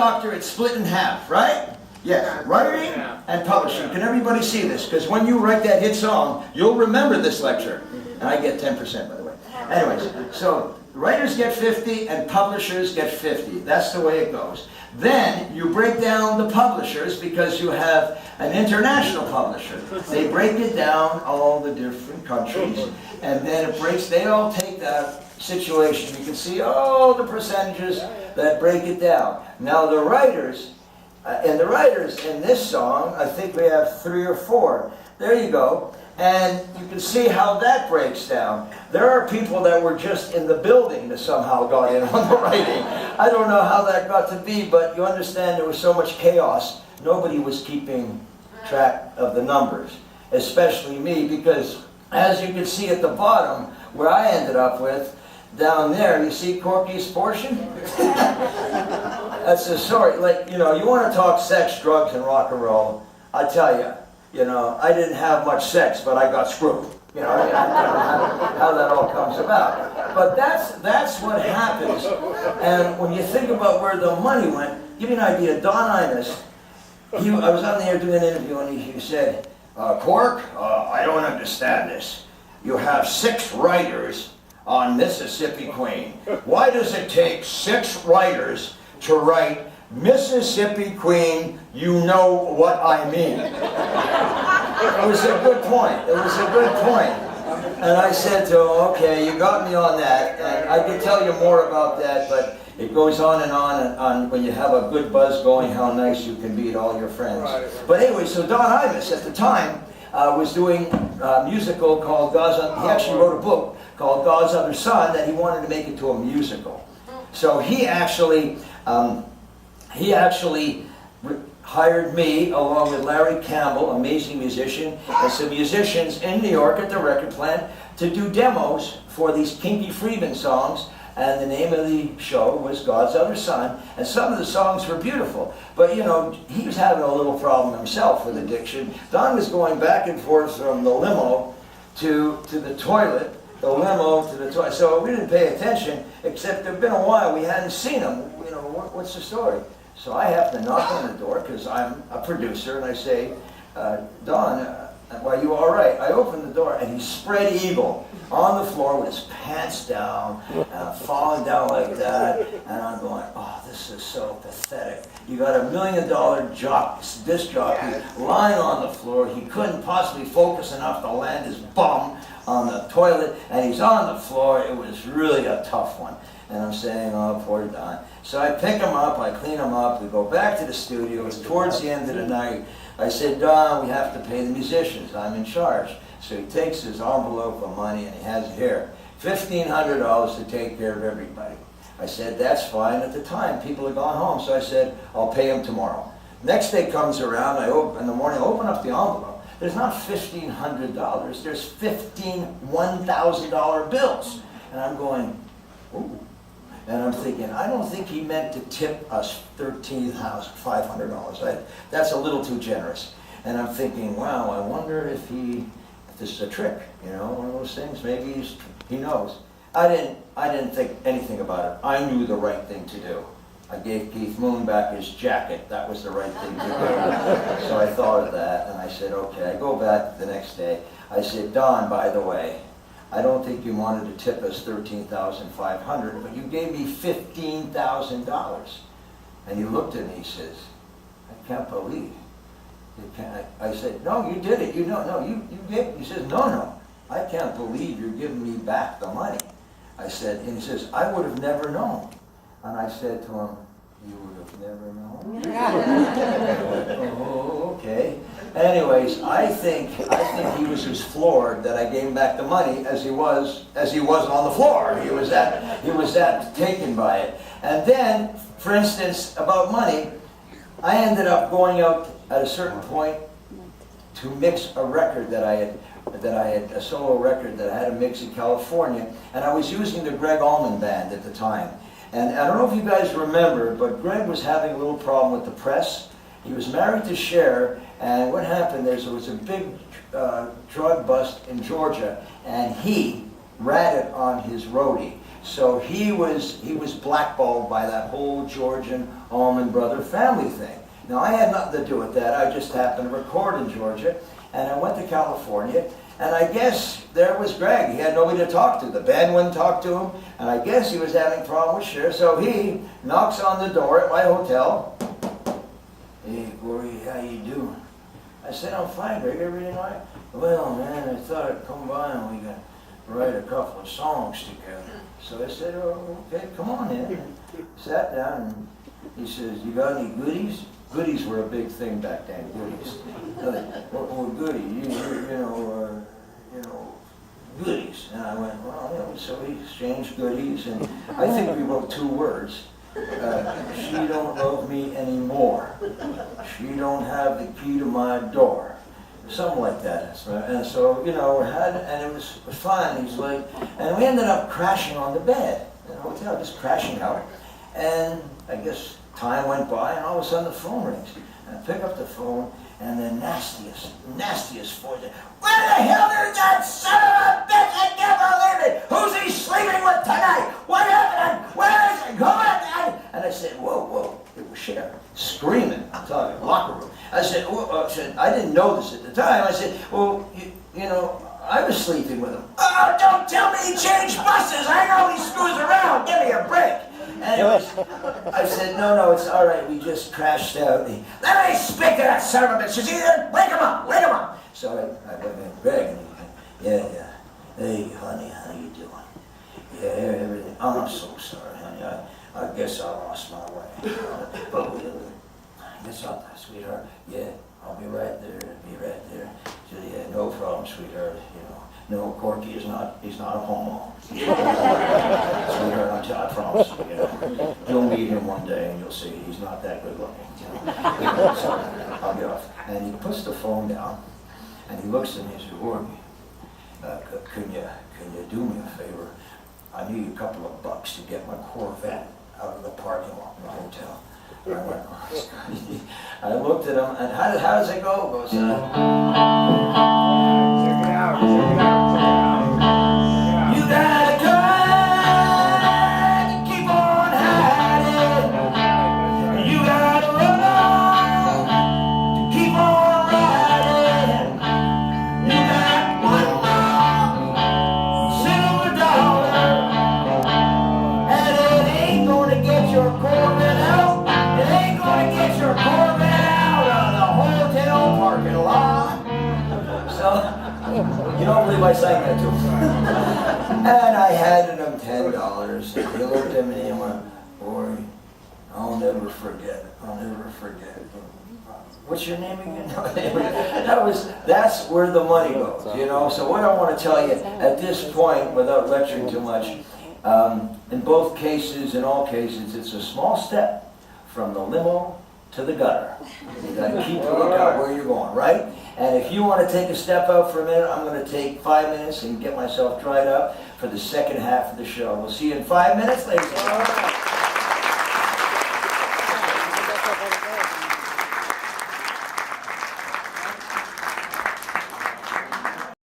doctor, it's split in half, right? Yes, writing and publishing. Can everybody see this? Because when you write that hit song, you'll remember this lecture. And I get 10%, by the way. Anyways, so writers get 50 and publishers get 50. That's the way it goes. Then you break down the publishers because you have an international publisher. They break it down all the different countries, and then it breaks, they all take that situation. You can see all the percentages that break it down. Now the writers, in this song, I think we have 3 or 4. There you go. And you can see how that breaks down. There are people that were just in the building that somehow got in on the writing. I don't know how that got to be, but you understand there was so much chaos. Nobody was keeping track of the numbers, especially me, because as you can see at the bottom, where I ended up with, down there, you see Corky's portion? That's a story. Like, you know, you want to talk sex, drugs, and rock and roll, I tell you. You know, I didn't have much sex, but I got screwed. You know, I don't know how that all comes about. But that's what happens. And when you think about where the money went, give you an idea, Don Imus, I was on the air doing an interview, and he said, Cork, I don't understand this. You have 6 writers on Mississippi Queen. Why does it take 6 writers to write Mississippi Queen, you know what I mean? It was a good point. It was a good point. And I said to him, okay, you got me on that. And I could tell you more about that, but it goes on and on when you have a good buzz going, how nice you can be to all your friends. But anyway, so Don Imus at the time was doing a musical called he actually wrote a book called God's Other Son that he wanted to make it to a musical. So he actually hired me along with Larry Campbell, amazing musician, and some musicians in New York at the record plant to do demos for these Kinky Friedman songs. And the name of the show was God's Other Son. And some of the songs were beautiful. But, you know, he was having a little problem himself with addiction. Don was going back and forth from the limo to the toilet, the limo to the toilet. So we didn't pay attention, except it had been a while. We hadn't seen him. You know, what's the story? So I have to knock on the door because I'm a producer, and I say, Don, are you all right? I open the door, and he's spread eagle on the floor with his pants down, falling down like that, and I'm going, oh, this is so pathetic. You got $1 million disc jockey lying on the floor. He couldn't possibly focus enough to land his bum on the toilet, and he's on the floor. It was really a tough one. And I'm saying, oh, poor Don. So I pick him up, I clean him up, we go back to the studio. It's towards the end of the night. I said, Don, we have to pay the musicians. I'm in charge. So he takes his envelope of money and he has it here. $1,500 to take care of everybody. I said, that's fine. At the time, people had gone home. So I said, I'll pay him tomorrow. Next day comes around, in the morning, I open up the envelope. There's not $1,500, there's 15 $1,000 bills. And I'm going, ooh. And I'm thinking, I don't think he meant to tip us $13,500. That's a little too generous. And I'm thinking, wow, I wonder if this is a trick, you know, one of those things. Maybe he knows. I didn't think anything about it. I knew the right thing to do. I gave Keith Moon back his jacket. That was the right thing to do. So I thought of that, and I said, okay. I go back the next day. I said, Don, by the way, I don't think you wanted to tip us $13,500, but you gave me $15,000. And he looked at me, he says, I can't believe it. I said, no, you did it. You gave it. He says, no, I can't believe you're giving me back the money. I said, and he says, I would have never known. And I said to him, you would have never known? Oh, okay. Anyways, I think he was as floored that I gave him back the money as he was on the floor. He was that taken by it. And then, for instance, about money, I ended up going out at a certain point to mix a record that I had a solo record that I had to mix in California, and I was using the Greg Allman Band at the time. And I don't know if you guys remember, but Greg was having a little problem with the press. He was married to Cher, and what happened there was a big drug bust in Georgia, and he ratted on his roadie. So he was blackballed by that whole Georgian Allman Brother family thing. Now, I had nothing to do with that. I just happened to record in Georgia, and I went to California, and I guess there was Greg. He had nobody to talk to. The band wouldn't talk to him, and I guess he was having a problem with Cher, so he knocks on the door at my hotel. Hey, Corey, how you doing? I said, I'm fine, Greg. Everything all right? Well, man, I thought I'd come by and we could write a couple of songs together. So I said, oh, okay, come on in. And sat down, and he says, you got any goodies? Goodies were a big thing back then, goodies. What goodie? You know, goodies. And I went, well, you know, so we exchanged goodies, and I think we wrote 2 words. She don't love me anymore. She don't have the key to my door. Something like that. And so, you know, and it was fun. He's like, and we ended up crashing on the bed in the hotel, just crashing out. And I guess time went by, and all of a sudden the phone rings. And I pick up the phone, and the nastiest voice. Where the hell is that son of a bitch? I can't believe it! Who's he sleeping with tonight? What happened? Where is it? Come on! And I said, whoa, it was Cher, screaming. I'm talking locker room. I said, I didn't know this at the time. I said, well, you know, I was sleeping with him. Oh, don't tell me he changed buses. I know he screws around. Give me a break. And I said, no, it's all right. We just crashed out. Let me speak to that son of a bitch. Is he there? Wake him up. So I went in, Greg, and he went, yeah. Hey, honey, how you doing? Yeah, everything. Oh, I'm so sorry, honey. I guess I lost my way. But I guess I'll, sweetheart. Yeah, I'll be right there. So, yeah, no problem, sweetheart. You know, no, Corky is not. He's not a homo. Sweetheart, I promise you. You know, you'll meet him one day and you'll see he's not that good looking. You know? So I'll get off. And he puts the phone down and he looks at me and says, Corky, can you do me a favor? I need a couple of bucks to get my Corvette out of the parking lot in the hotel. I went, oh, I looked at him, and how does it go? It goes, check it out. You gotta try to keep on hiding. You gotta run to keep on riding. You got one more silver dollar, and it ain't gonna get your Corvette out. It ain't gonna get your Corvette out of the hotel parking lot. So, you don't believe I sang that to him. And I handed him $10. And he looked at me and went, boy, I'll never forget. What's your name again? That's where the money goes, you know. So what I want to tell you at this point, without lecturing too much, in both cases, in all cases, it's a small step from the limo to the gutter. You got to keep a lookout where you're going, right? And if you want to take a step out for a minute, I'm going to take 5 minutes and get myself dried up for the second half of the show. We'll see you in 5 minutes, ladies and gentlemen.